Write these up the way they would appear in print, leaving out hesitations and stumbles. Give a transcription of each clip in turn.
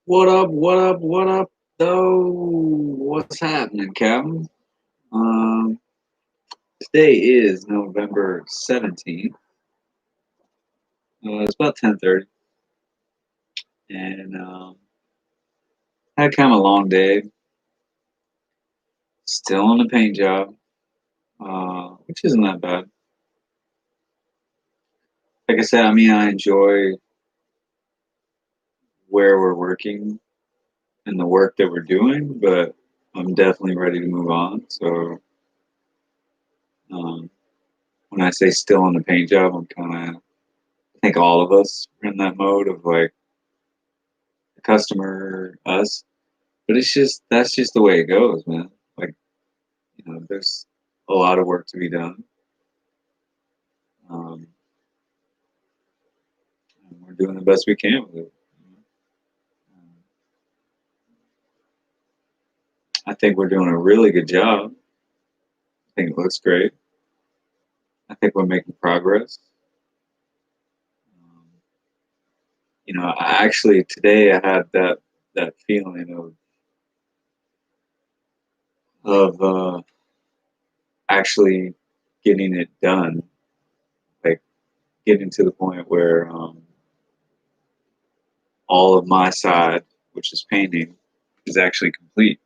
What up? What up? What up? Though, what's happening, Calvin? Um, Today is November 17th. It's about 10:30, and had kind of a long day. Still on the paint job, which isn't that bad. Like I said, I mean, I enjoy where we're working and the work that we're doing, but I'm definitely ready to move on. So, um, when I say still on the paint job, I'm kind of, I think all of us are in that mode of like the customer, us. But it's just that's just the way it goes, man. Like, there's a lot of work to be done. Um, and we're doing the best we can with it. I think we're doing a really good job. I think it looks great. I think we're making progress. Um, I actually today I had that feeling of actually getting it done, like getting to the point where all of my side, which is painting, is actually complete.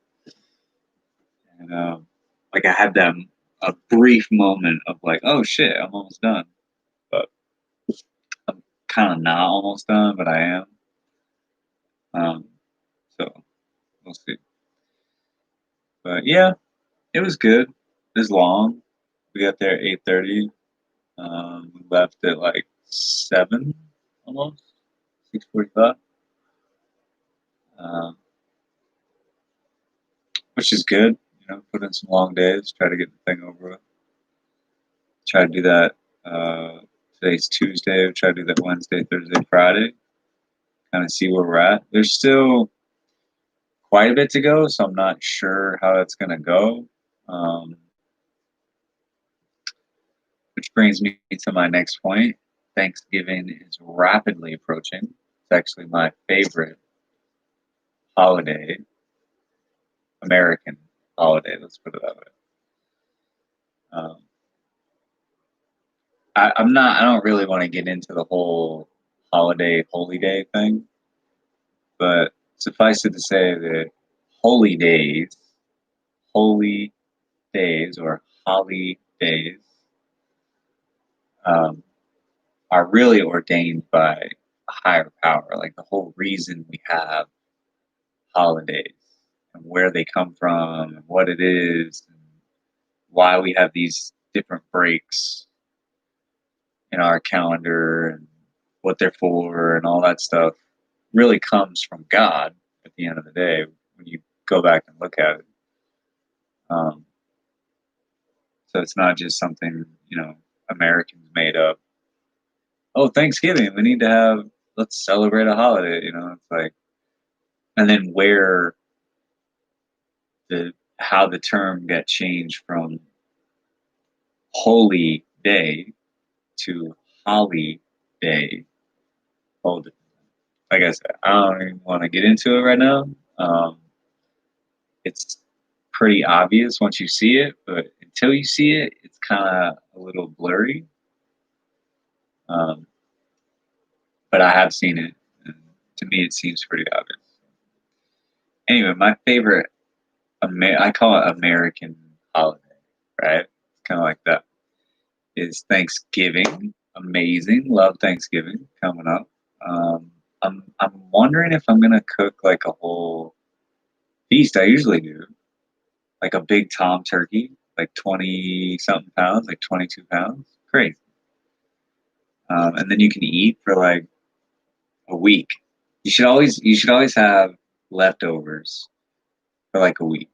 And like I had that a brief moment of like, oh shit, I'm almost done. But I'm kind of not almost done, but I am. Um, so we'll see. But yeah, it was good. It was long. We got there at 8:30. We left at like 7, almost 6:45. Um, which is good. Put in some long days. Try to get the thing over with. Try to do that. Today's Tuesday. Try to do that Wednesday, Thursday, Friday. Kind of see where we're at. There's still quite a bit to go, so I'm not sure how it's going to go. Um, which brings me to my next point. Thanksgiving is rapidly approaching. It's actually my favorite holiday, American holiday. Let's put it that way. Um, I'm not. I don't really want to get into the whole holiday, holy day thing, but suffice it to say that holy days, holy days, or holly days, um, are really ordained by a higher power. Like the whole reason we have holidays and where they come from and what it is and why we have these different breaks in our calendar and what they're for and all that stuff really comes from God at the end of the day when you go back and look at it. Um, so it's not just something, Americans made up. Oh, Thanksgiving, we need to have, let's celebrate a holiday, it's like, and then where how the term got changed from holy day to holly day. Oh, like I said, I don't even want to get into it right now. It's pretty obvious once you see it, but until you see it, it's kind of a little blurry. Um, but I have seen it, and to me, it seems pretty obvious. Anyway, my favorite, I call it American holiday, right? It's kind of like that. Is Thanksgiving. Amazing. Love Thanksgiving coming up. I'm wondering if I'm gonna cook like a whole feast. I usually do, like a big tom turkey, like 20 something pounds, like 22 pounds. Crazy. And then you can eat for like a week. You should always have leftovers for like a week,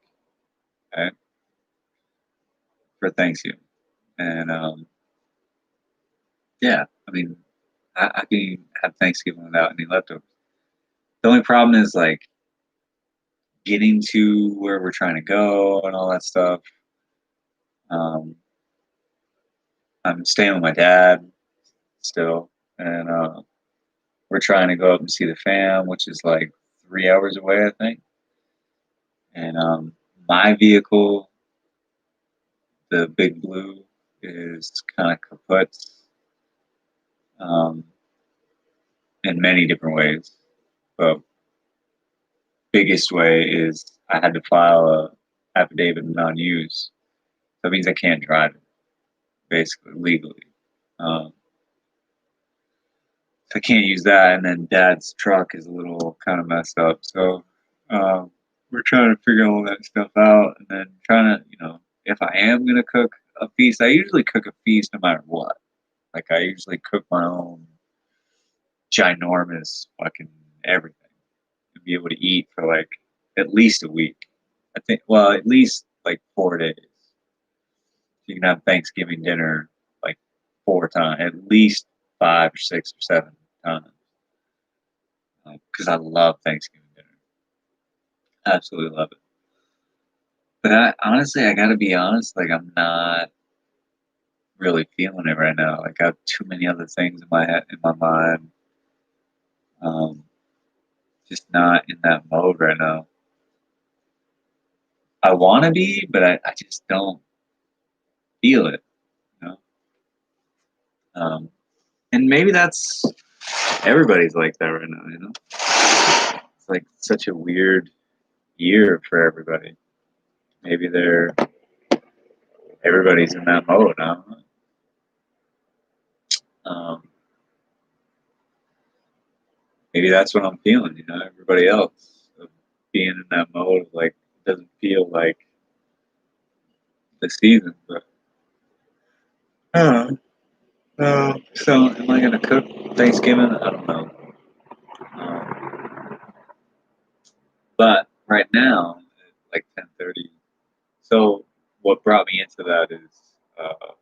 right? For Thanksgiving. And yeah, I mean, I can have Thanksgiving without any leftovers. The only problem is like getting to where we're trying to go and all that stuff. Um, I'm staying with my dad still, and we're trying to go up and see the fam, which is like 3 hours away, I think. And my vehicle, the Big Blue, is kind of kaput um, in many different ways. But biggest way is I had to file a affidavit of non-use. So that means I can't drive it, basically legally. Um, so I can't use that, and then Dad's truck is a little kind of messed up. So um, we're trying to figure all that stuff out, and then trying to, if I am gonna cook a feast, I usually cook a feast no matter what. Like I usually cook my own ginormous fucking everything to be able to eat for like at least a week. I think, well, at least like 4 days. You can have Thanksgiving dinner like 4 times, at least 5 or 6 or 7 times. Because I love Thanksgiving dinner, absolutely love it. But honestly, I gotta be honest, like I'm not really feeling it right now. Like I have too many other things in my head, in my mind. Um, just not in that mode right now. I want to be, but I just don't feel it. You know, and maybe that's everybody's like that right now. It's like such a weird year for everybody. Maybe everybody's in that mode now. Um, maybe that's what I'm feeling. Everybody else of being in that mode, like it doesn't feel like the season. But so am I gonna cook Thanksgiving? I don't know. Um, but right now, at like 10:30. So what brought me into that is uh,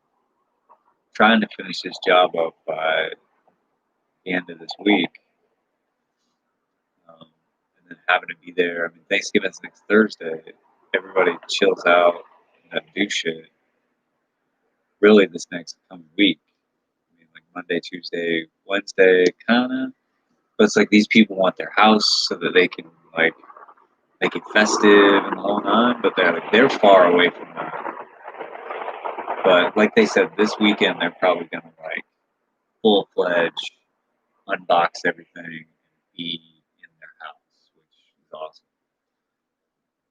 trying to finish this job up by the end of this week, and then having to be there. I mean, Thanksgiving's next Thursday. Everybody chills out and doesn't do shit. Really, this next coming week. I mean, like Monday, Tuesday, Wednesday, kind of. But it's like these people want their house so that they can like make it festive and the whole nine. But they're far away from that. But like they said, this weekend they're probably gonna like full fledged unbox everything and be in their house, which is awesome.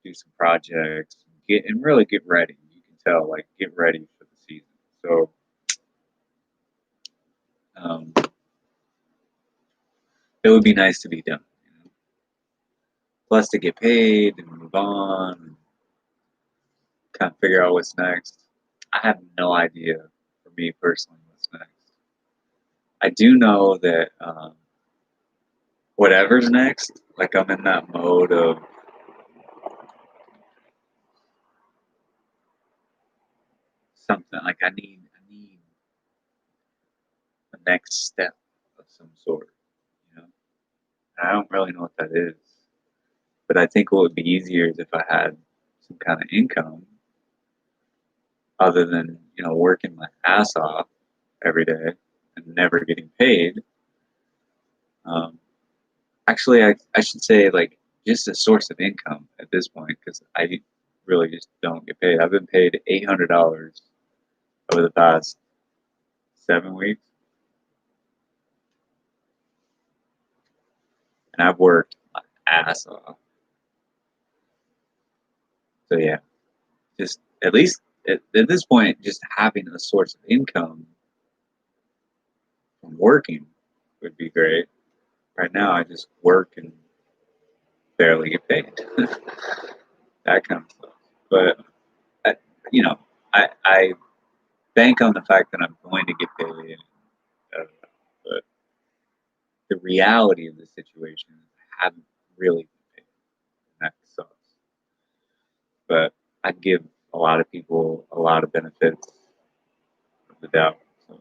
Do some projects, and really get ready. You can tell, like, get ready for the season. So, um, it would be nice to be done. Plus, to get paid and move on, and kind of figure out what's next. I have no idea for me personally what's next. I do know that whatever's next, like I'm in that mode of something like I need the next step of some sort, you know. And I don't really know what that is, but I think what would be easier is if I had some kind of income other than working my ass off every day and never getting paid. Um, actually, I should say like just a source of income at this point because I really just don't get paid. I've been paid $800 over the past 7 weeks, and I've worked my ass off. So yeah, just at least at this point, just having a source of income from working would be great. Right now, I just work and barely get paid. That kind of stuff. But I, you know, I bank on the fact that I'm going to get paid. But the reality of the situation is I haven't really been paid. And that sucks. But I give a lot of people a lot of benefits of the doubt. So,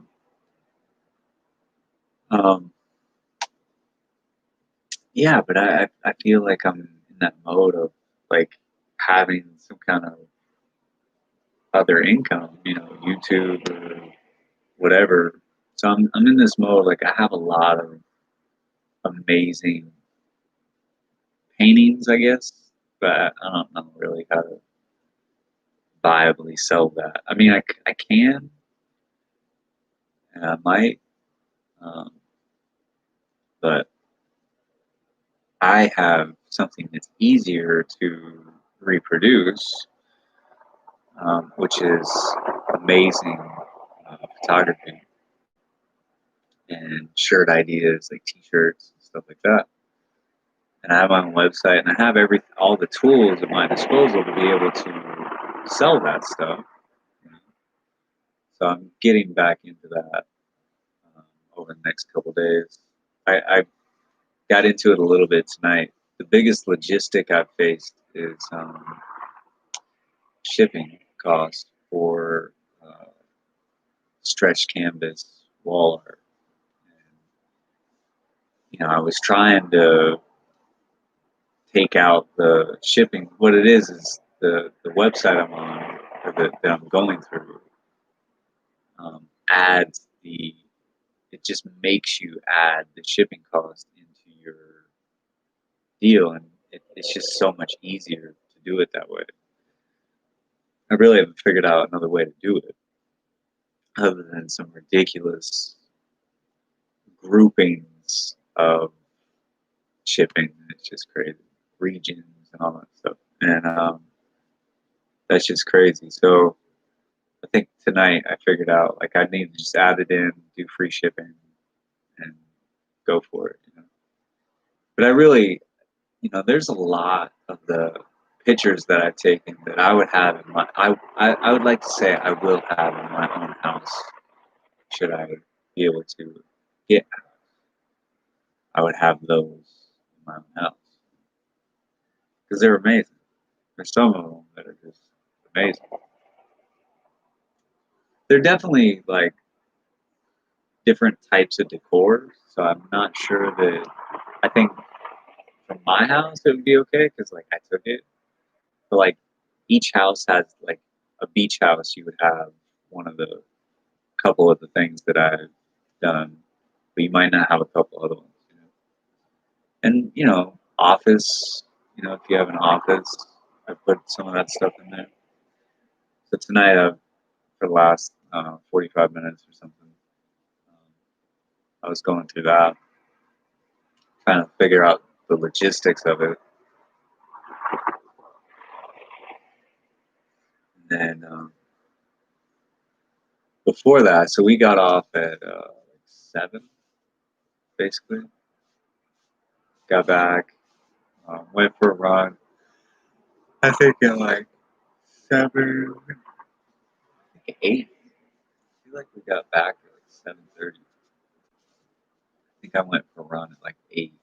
um, yeah, but I feel like I'm in that mode of like having some kind of other income, YouTube or whatever. So I'm in this mode like I have a lot of amazing paintings, I guess, but I don't know really how to viably sell that. I mean, I can, and I might, um, but I have something that's easier to reproduce, which is amazing photography and shirt ideas like t-shirts and stuff like that. And I have my own website, and I have all the tools at my disposal to be able to sell that stuff. You know? So I'm getting back into that over the next couple of days. I got into it a little bit tonight. The biggest logistic I've faced is shipping costs for uh, stretch canvas wall art. And, I was trying to take out the shipping. What it is the website I'm on, or that I'm going through, adds it just makes you add the shipping cost into your deal, and it's just so much easier to do it that way. I really haven't figured out another way to do it other than some ridiculous groupings of shipping. It's just crazy. Regions and all that stuff. And that's just crazy. So I think tonight I figured out like I need to just add it in, do free shipping, and go for it. But I really, there's a lot of the pictures that I've taken that I would have in I would like to say I will have in my own house. Should I be able to get, I would have those in my own house because they're amazing. There's some of them that are just amazing. They're definitely like different types of decor, so I'm not sure that. I think from my house it would be okay because like I took it, but like each house has like a beach house. You would have one of the couple of the things that I've done, but you might not have a couple other ones. And office. If you have an office, I put some of that stuff in there. So tonight, for the last 45 minutes or something, I was going through that, trying to figure out the logistics of it. And then before that, so we got off at 7, basically. Got back, went for a run. I think at like 7, I think 8. I feel like we got back at like 7:30. I think I went for a run at like 8.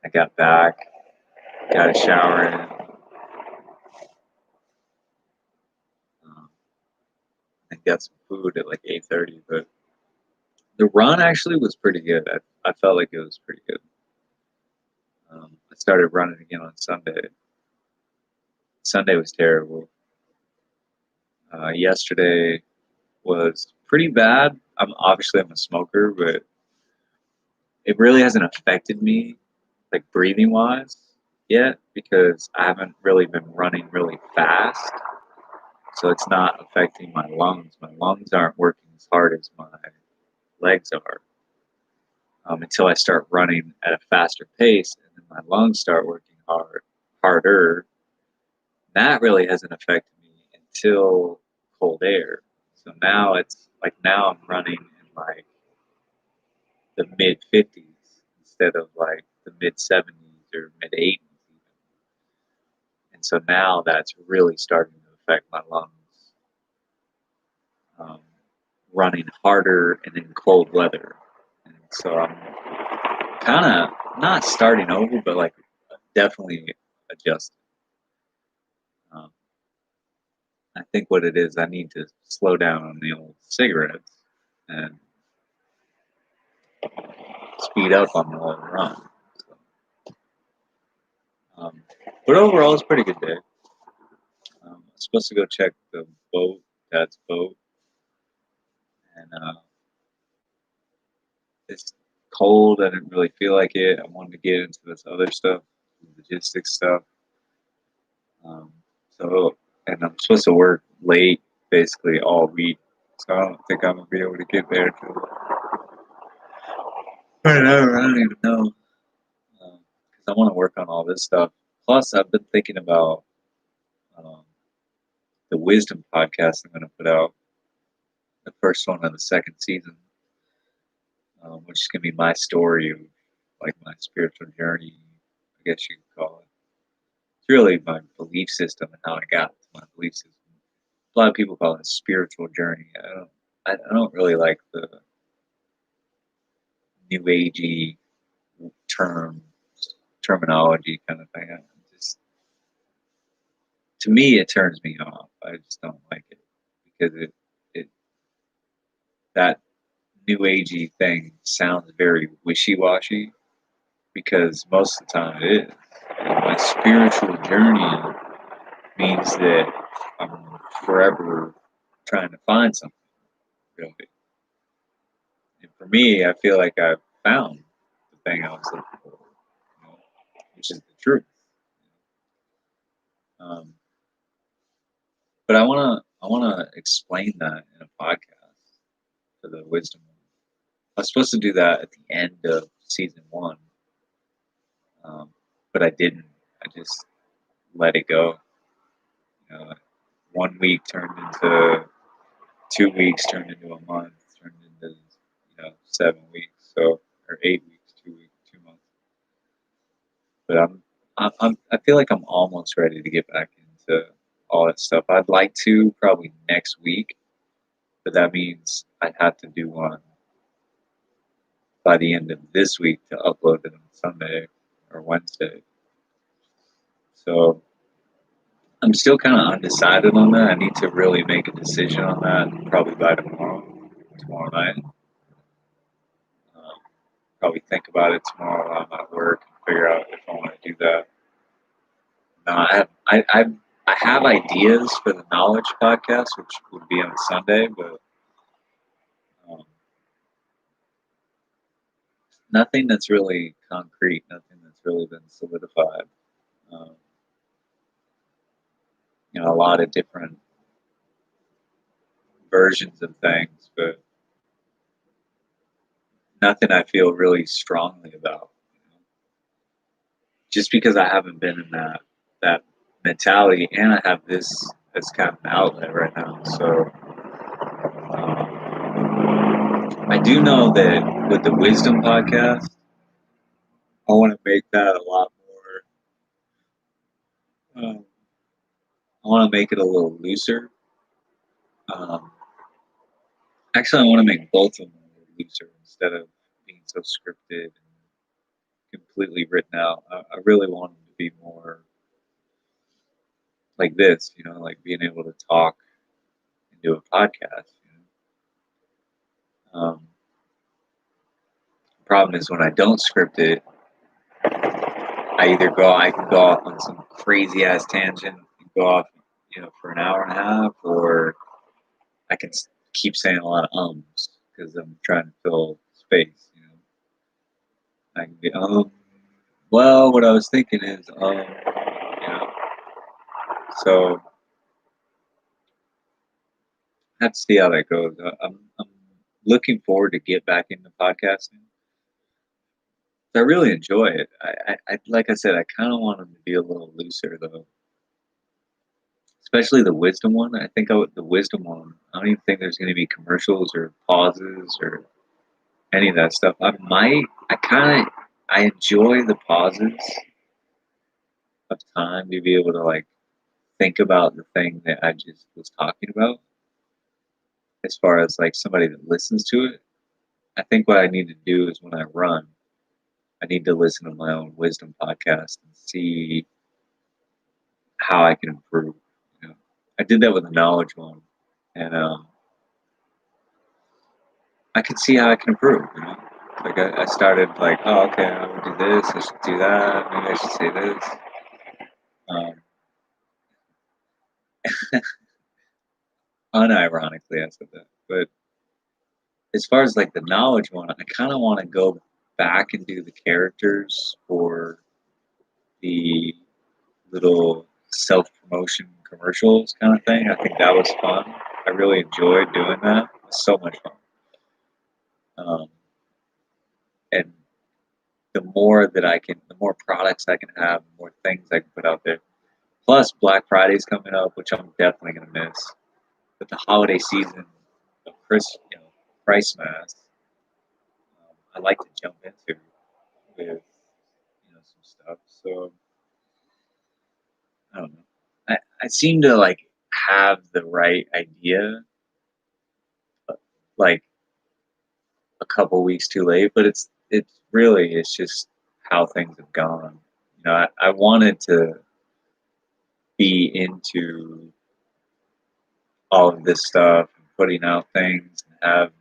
I got back, got a shower in, and got some food at like 8:30. But the run actually was pretty good. I felt like it was pretty good. I started running again on Sunday. Sunday was terrible. Yesterday was pretty bad. I'm a smoker, but it really hasn't affected me like breathing wise yet because I haven't really been running really fast. So it's not affecting my lungs. My lungs aren't working as hard as my legs are until I start running at a faster pace, and then my lungs start working harder. That really hasn't affected me until cold air. So now I'm running in like the mid 50s instead of like the mid 70s or mid 80s even. And so now that's really starting to affect my lungs. Um, Running harder and in cold weather. And so I'm kind of not starting over, but like definitely adjusting. Um, I think what it is, I need to slow down on the old cigarettes and speed up on the long run. So, um, but overall, it's a pretty good day. I'm supposed to go check the boat, Dad's boat, and it's cold. I didn't really feel like it. I wanted to get into this other stuff, logistics stuff. Um, so, and I'm supposed to work late basically all week. So I don't think I'm gonna be able to get there till whenever. I don't even know. Because I want to work on all this stuff. Plus, I've been thinking about um, the Wisdom podcast I'm going to put out, the first one of the second season, which is going to be my story of like my spiritual journey, I guess you could call it. It's really my belief system and how I got to my belief system. A lot of people call it a spiritual journey. I don't really like the new agey term terminology kind of thing. Just to me, it turns me off. I just don't like it because it that new agey thing sounds very wishy washy because most of the time it is. And my spiritual journey means that I'm forever trying to find something, really. And for me, I feel like I've found the thing I was looking for, which is the truth. Um, but I wanna explain that in a podcast for the wisdom. I was supposed to do that at the end of season one, um, but I didn't. I just let it go. You know, 1 week turned into 2 weeks, turned into a month, turned into 7 weeks, so or 8 weeks, 2 weeks, 2 months. But I feel like I'm almost ready to get back into all that stuff. I'd like to probably next week, but that means I'd have to do one by the end of this week to upload it on Sunday or Wednesday. So I'm still kind of undecided on that. I need to really make a decision on that probably by tomorrow night. Um, Probably think about it tomorrow while I'm at work and figure out if I want to do that. No, I have ideas for the knowledge podcast, which would be on Sunday, but um, nothing that's really concrete, nothing that's really been solidified. Um, a lot of different versions of things, but nothing I feel really strongly about. Just because I haven't been in that mentality, and I have this as kind of an outlet right now. So I do know that with the Wisdom podcast, I want to make that a lot more. I want to make it a little looser. Um, Actually, I want to make both of them a little looser instead of being so scripted and completely written out. I really want them to be more like this, like being able to talk and do a podcast. The problem is when I don't script it, I can go off on some crazy ass tangent and go off, for an hour and a half, or I can keep saying a lot of ums because I'm trying to fill space. I can be well, what I was thinking is so I have to see how that goes. I'm looking forward to get back into podcasting. I really enjoy it. I like I said, I kind of want them to be a little looser though, especially the wisdom one. I think the wisdom one. I don't even think there's going to be commercials or pauses or any of that stuff. I enjoy the pauses of time to be able to like think about the thing that I just was talking about. As far as like somebody that listens to it, I think what I need to do is when I run, I need to listen to my own wisdom podcast and see how I can improve. I did that with the knowledge one, and I can see how I can improve. Like I started like, oh, okay, I'm gonna do this. I should do that. Maybe I should say this. Um, Unironically, I said that. But as far as like the knowledge one, I kind of want to go. back and do the characters for the little self-promotion commercials kind of thing. I think that was fun. I really enjoyed doing that. It was so much fun. And the more products I can have, the more things I can put out there. Plus, Black Friday's coming up, which I'm definitely gonna miss. But the holiday season of Christ Mass, I like to jump into with some stuff. So I don't know. I seem to like have the right idea, like a couple weeks too late, but it's just how things have gone. I wanted to be into all of this stuff and putting out things and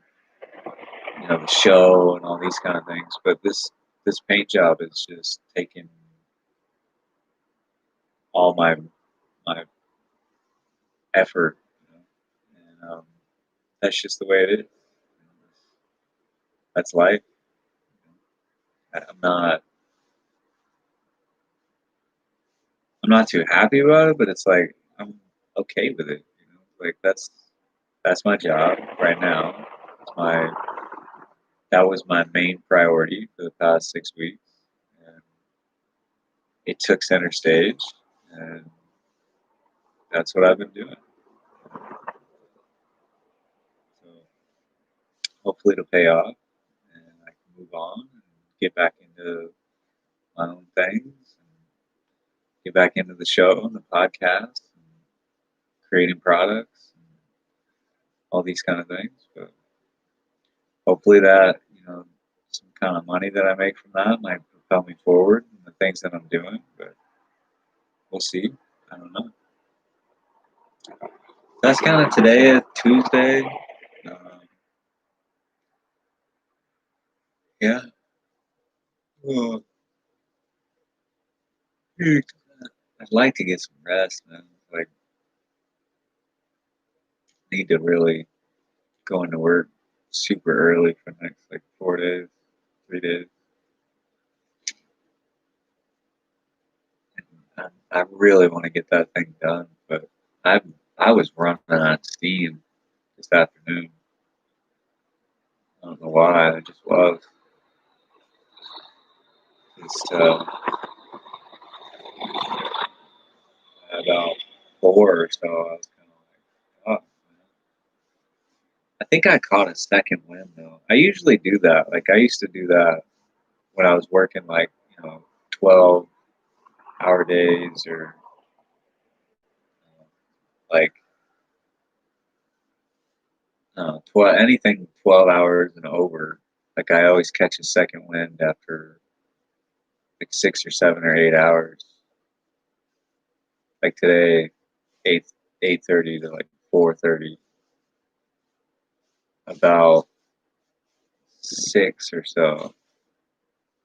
have the show and all these kind of things, but this paint job is just taking all my effort, and that's just the way it is. That's life. I'm not I'm not too happy about it, but it's like I'm okay with it. Like that's my job right now. My That was my main priority for the past 6 weeks, and it took center stage, and that's what I've been doing. So hopefully it'll pay off, and I can move on and get back into my own things, and get back into the show and the podcast, and creating products, and all these kind of things. But hopefully that some kind of money that I make from that might propel me forward in the things that I'm doing. But we'll see. I don't know. That's kind of today, Tuesday. Um, yeah. Well, I'd like to get some rest, man. Like, need to really go into work super early for the next like 4 days, 3 days. And I really want to get that thing done, but I I was running on steam this afternoon. I don't know why. I just was. Just about 4 or so, I was kind of like, oh, man. I think I caught a second wind though. I usually do that. Like I used to do that when I was working like 12-hour days, or like 12, anything 12 hours and over. Like I always catch a second wind after like 6 or 7 or 8 hours. Like today, 8:30 to like 4:30. About 6 or so,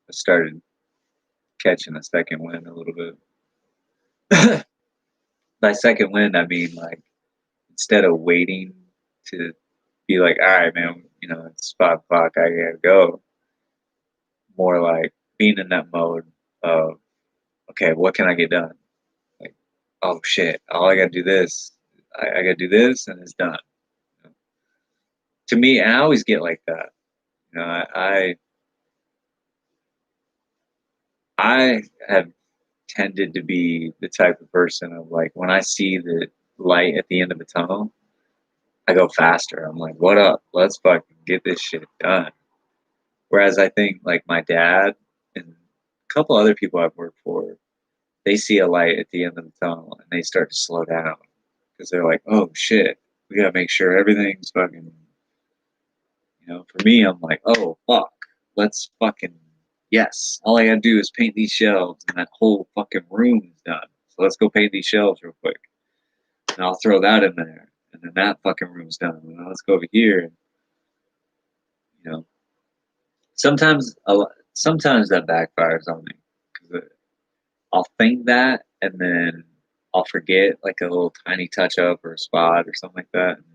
I started catching a second wind a little bit. By second wind, I mean like instead of waiting to be like, all right, man, it's 5 o'clock, I gotta go. More like being in that mode of, okay, what can I get done? Like, oh shit, all I gotta do this, I gotta do this, and it's done. To me, I always get like that. I have tended to be the type of person of like when I see the light at the end of the tunnel, I go faster. I'm like, what up? Let's fucking get this shit done. Whereas I think like my dad and a couple other people I've worked for, they see a light at the end of the tunnel and they start to slow down because they're like, oh shit, we gotta make sure everything's fucking. For me, I'm like, oh fuck, let's fucking yes. All I gotta do is paint these shelves, and that whole fucking room is done. So let's go paint these shelves real quick, and I'll throw that in there, and then that fucking room's done. And then let's go over here. And, you know, sometimes that backfires on me because I'll think that, and then I'll forget like a little tiny touch up or a spot or something like that. And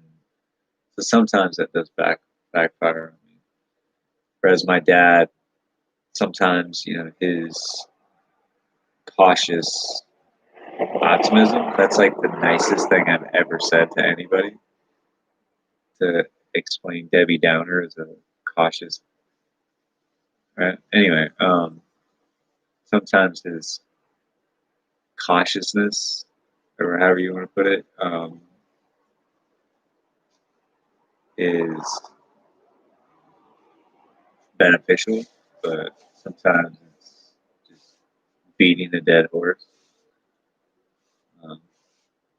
so sometimes that does backfire on me. Whereas my dad, sometimes, his cautious optimism, that's like the nicest thing I've ever said to anybody, to explain Debbie Downer as a cautious, right? Anyway, sometimes his cautiousness, or however you want to put it, is beneficial, but sometimes it's just beating a dead horse. Um,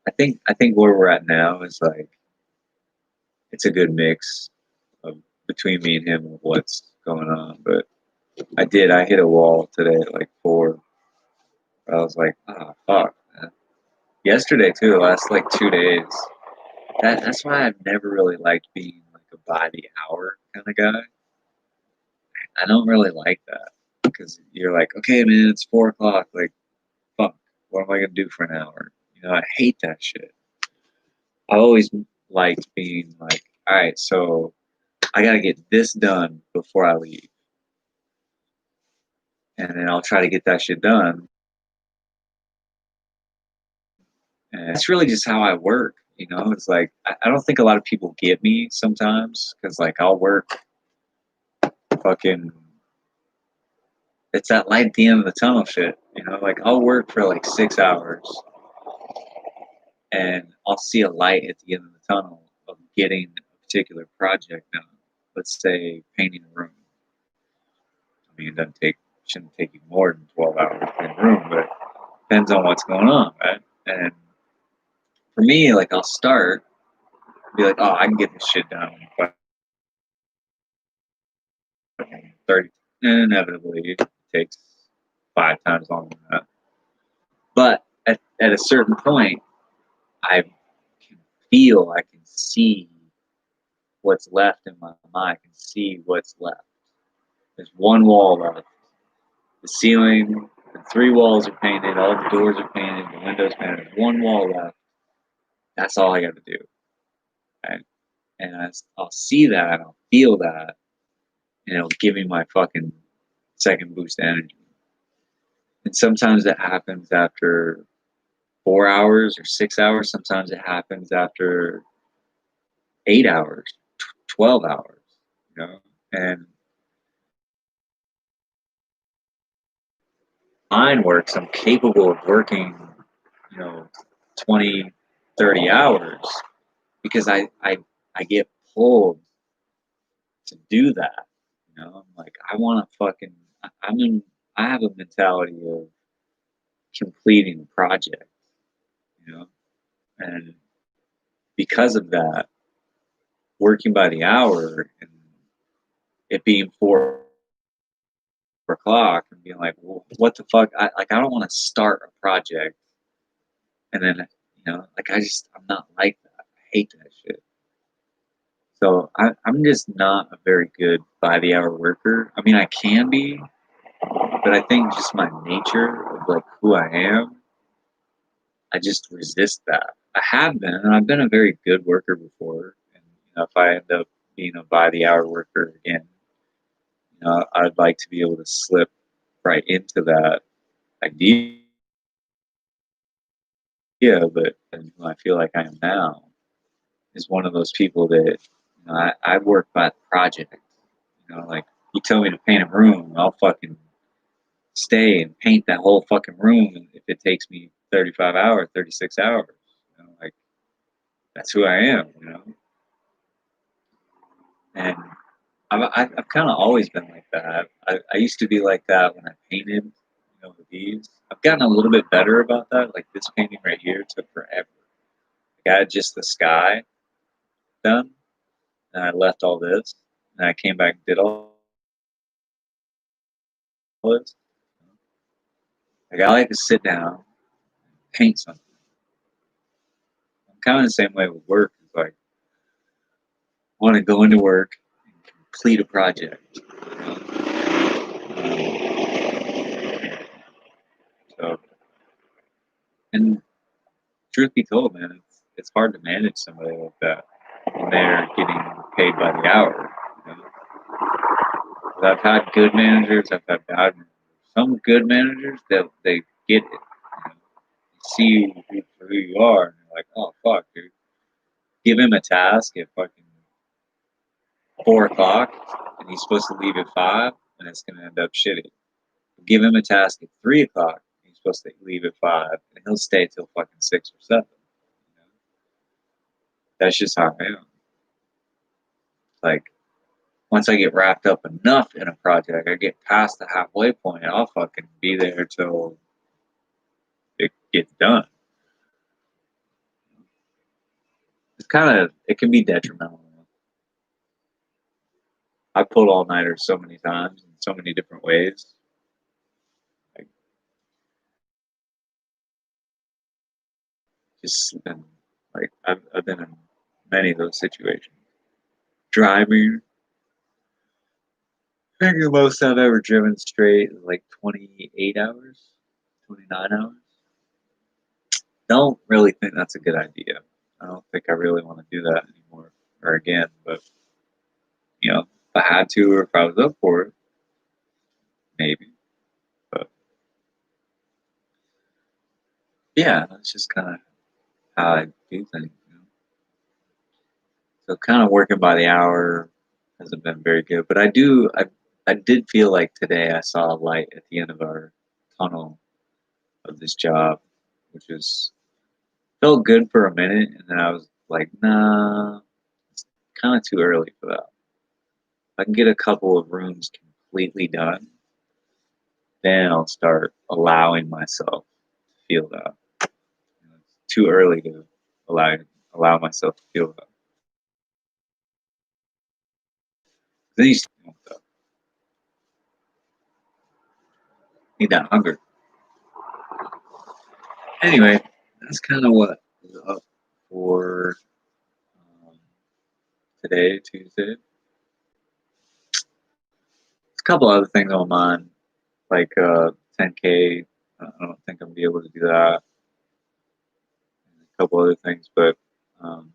I think where we're at now is like it's a good mix of between me and him of what's going on. But I hit a wall today at like 4. I was like, oh fuck, man. Yesterday too, the last like 2 days. That's why I've never really liked being like a by the hour kind of guy. I don't really like that because you're like, okay, man, it's 4 o'clock. Like, fuck, what am I gonna do for an hour? I hate that shit. I always liked being like, all right, so I gotta get this done before I leave, and then I'll try to get that shit done. And it's really just how I work. It's like I don't think a lot of people get me sometimes because like I'll work fucking. It's that light at the end of the tunnel shit. Like I'll work for like 6 hours and I'll see a light at the end of the tunnel of getting a particular project done. Let's say painting a room. I mean, shouldn't take you more than 12 hours to paint a room, but it depends on what's going on, right? And for me, like I'll start, be like, oh, I can get this shit done in 30, and inevitably it takes 5 times longer than that. But at a certain point, I can feel, I can see what's left in my mind. I can see what's left. There's one wall left. The ceiling, the 3 walls are painted, all the doors are painted, the windows painted. There's one wall left. That's all I got to do. Right? And I'll see that, I'll feel that, and it'll give me my fucking second boost of energy. And sometimes it happens after 4 hours or 6 hours. Sometimes it happens after 8 hours, 12 hours, And mine works. I'm capable of working, you know, 20, 30 hours because I get pulled to do that. I'm like, I want to fucking, I have a mentality of completing a project, you know, and because of that, working by the hour and it being 4 o'clock and being like, well, what the fuck? I don't want to start a project and then, like I'm not like that. I hate that shit. So I'm just not a very good by the hour worker. I mean, I can be, but I think just my nature of like who I am, I just resist that. I have been, and I've been a very good worker before. And if I end up being a by the hour worker again, I'd like to be able to slip right into that idea. But I feel like I am now is one of those people that I work by the project. Like you tell me to paint a room, I'll fucking stay and paint that whole fucking room if it takes me 35 hours, 36 hours. Like that's who I am, And I've kind of always been like that. I used to be like that when I painted, with these. I've gotten a little bit better about that. Like this painting right here took forever. Like I had just the sky done, and I left all this, and I came back and did all this. Like I like to sit down, paint something. I'm kind of the same way with work. It's like I want to go into work and complete a project. So, and truth be told, man, it's hard to manage somebody like that when they're getting paid by the hour. You know? I've had good managers, I've had bad managers. Some good managers, they get it. You know? See you for who you are, and you're like, oh fuck, dude. Give him a task at fucking 4 o'clock, and he's supposed to leave at 5, and it's gonna end up shitty. Give him a task at 3 o'clock, and he's supposed to leave at 5, and he'll stay till fucking 6 or 7. You know? That's just how I am. Like once I get wrapped up enough in a project, I get past the halfway point, I'll fucking be there till it gets done. It's kind of, it can be detrimental. I pulled all nighters so many times in so many different ways. Like just been like I've been in many of those situations. Driving, I think the most I've ever driven straight is like 28 hours, 29 hours. Don't really think that's a good idea. I don't think I really want to do that anymore or again, but you know, if I had to or if I was up for it, maybe. But yeah, that's just kind of how I do things. You know? So kind of working by the hour hasn't been very good, but I did feel like today I saw a light at the end of our tunnel of this job, which was felt good for a minute, and then I was like, nah, it's kind of too early for that. If I can get a couple of rooms completely done, then I'll start allowing myself to feel that. You know, it's too early to allow allow myself to feel that. Then you need that hunger. Anyway, that's kind of what is up for um, today, Tuesday. A couple other things on mine, like 10K. I don't think I'm gonna be able to do that. And a couple other things, but um,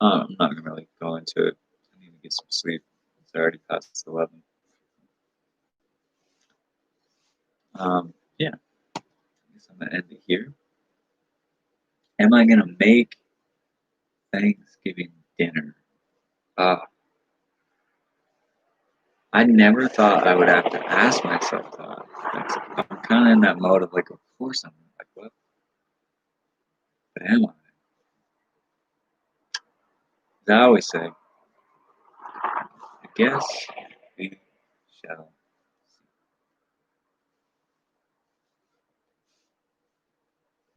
I'm not gonna really go into it. I need to get some sleep. It's already past 11. Yeah, I guess I'm gonna end it here. Am I gonna make Thanksgiving dinner? Uh, I never thought I would have to ask myself that. I'm kind of in that mode of like, of course I'm like, what? But am I? As I always say, I guess